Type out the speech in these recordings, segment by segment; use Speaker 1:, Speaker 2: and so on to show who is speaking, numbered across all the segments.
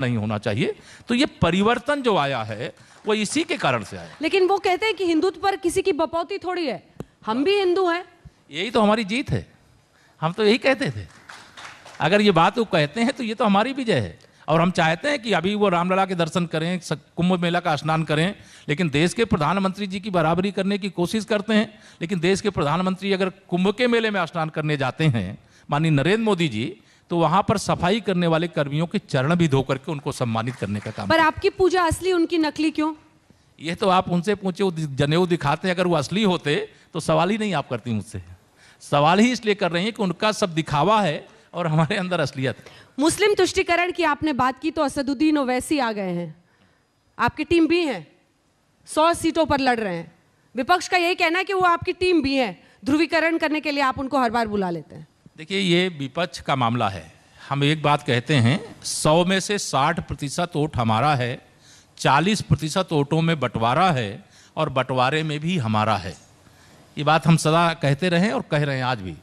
Speaker 1: नहीं होना चाहिए। तो ये परिवर्तन जो आया है वो इसी के कारण से आया।
Speaker 2: लेकिन वो कहते हैं कि हिंदुत्व पर किसी की बपौती थोड़ी है, हम भी हिंदू हैं।
Speaker 1: यही तो हमारी जीत है, हम तो यही कहते थे। अगर ये बात वो कहते हैं तो ये तो हमारी विजय है। और हम चाहते हैं कि अभी वो रामलला के दर्शन करें, कुंभ मेला का स्नान करें, लेकिन देश के प्रधानमंत्री जी की बराबरी करने की कोशिश करते हैं। लेकिन देश के प्रधानमंत्री अगर कुंभ के मेले में स्नान करने जाते हैं, माननीय नरेंद्र मोदी जी, तो वहां पर सफाई करने वाले कर्मियों के चरण भी धो करके उनको सम्मानित करने का काम।
Speaker 2: पर आपकी पूजा असली, उनकी नकली क्यों?
Speaker 1: ये तो आप उनसे पूछे, वो जनेऊ दिखाते हैं। अगर वो असली होते तो सवाल ही नहीं आप करती मुझसे। सवाल ही इसलिए कर रही हैं कि उनका सब दिखावा है और हमारे अंदर असलियत है।
Speaker 2: मुस्लिम तुष्टीकरण की आपने बात की तो असदुद्दीन ओवैसी आ गए हैं, आपकी टीम भी है, 100 सीटों पर लड़ रहे हैं। विपक्ष का यही कहना है कि वो आपकी टीम भी है, ध्रुवीकरण करने के लिए आप उनको हर बार बुला लेते हैं।
Speaker 1: देखिए, ये विपक्ष का मामला है। हम एक बात कहते हैं, 100 में से 60% वोट हमारा है, 40% वोटों में बंटवारा है और बंटवारे में भी हमारा है। ये बात हम सदा कहते रहे और कह रहे हैं आज भी।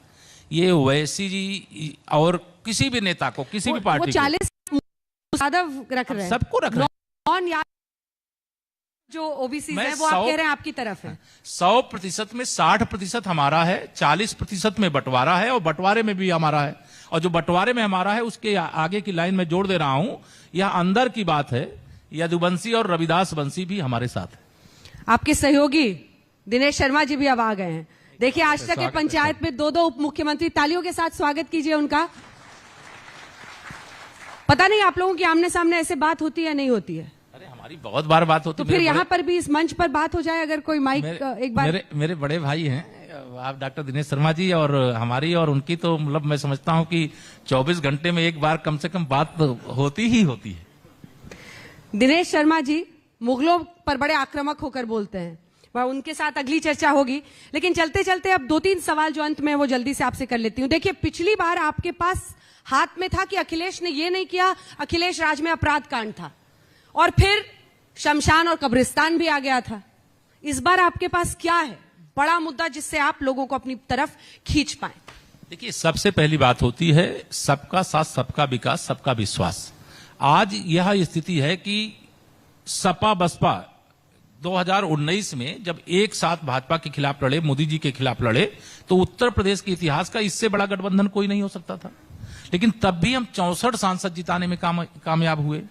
Speaker 1: ये ओवैसी जी और किसी भी नेता को, किसी भी पार्टी को,
Speaker 2: 40 यादव रख रहे हैं,
Speaker 1: सबको रख रहे
Speaker 2: हैं। जो ओबीसी है वो आप कह रहे हैं आपकी तरफ है।
Speaker 1: 100% में 60% हमारा है, 40% में बंटवारा है और बंटवारे में भी हमारा है। और जो बंटवारे में हमारा है उसके आगे की लाइन में जोड़ दे रहा हूं, यह अंदर की बात है। यदुवंशी और रविदास वंशी भी हमारे साथ है।
Speaker 2: आपके सहयोगी दिनेश शर्मा जी भी अब आ गए हैं। देखिए, आज तक के पंचायत में 2 उप मुख्यमंत्री, तालियों के साथ स्वागत कीजिए उनका। पता नहीं आप लोगों की आमने सामने ऐसे बात होती है या नहीं होती है?
Speaker 1: अरे हमारी बहुत बार बात होती है।
Speaker 2: तो फिर यहाँ पर भी इस मंच पर बात हो जाए, अगर कोई माइक एक बार।
Speaker 1: मेरे बड़े भाई हैं आप डॉक्टर दिनेश शर्मा जी, और हमारी और उनकी तो मतलब मैं समझता हूं कि 24 घंटे में एक बार कम से कम बात होती ही होती है।
Speaker 2: दिनेश शर्मा जी मुगलों पर बड़े आक्रामक होकर बोलते हैं, उनके साथ अगली चर्चा होगी। लेकिन चलते चलते अब 2-3 सवाल जो अंत में वो जल्दी से आपसे कर लेती हूँ। देखिए, पिछली बार आपके पास हाथ में था कि अखिलेश ने ये नहीं किया, अखिलेश राज में अपराध कांड था, और फिर शमशान और कब्रिस्तान भी आ गया था। इस बार आपके पास क्या है बड़ा मुद्दा जिससे आप लोगों को अपनी तरफ खींच पाए?
Speaker 1: देखिए, सबसे पहली बात होती है सबका साथ, सबका विकास, सबका विश्वास। आज यह स्थिति है कि सपा बसपा 2019 में जब एक साथ भाजपा के खिलाफ लड़े, मोदी जी के खिलाफ लड़े, तो उत्तर प्रदेश के इतिहास का इससे बड़ा गठबंधन कोई नहीं हो सकता था। लेकिन तब भी हम 64 सांसद जिताने में कामयाब हुए।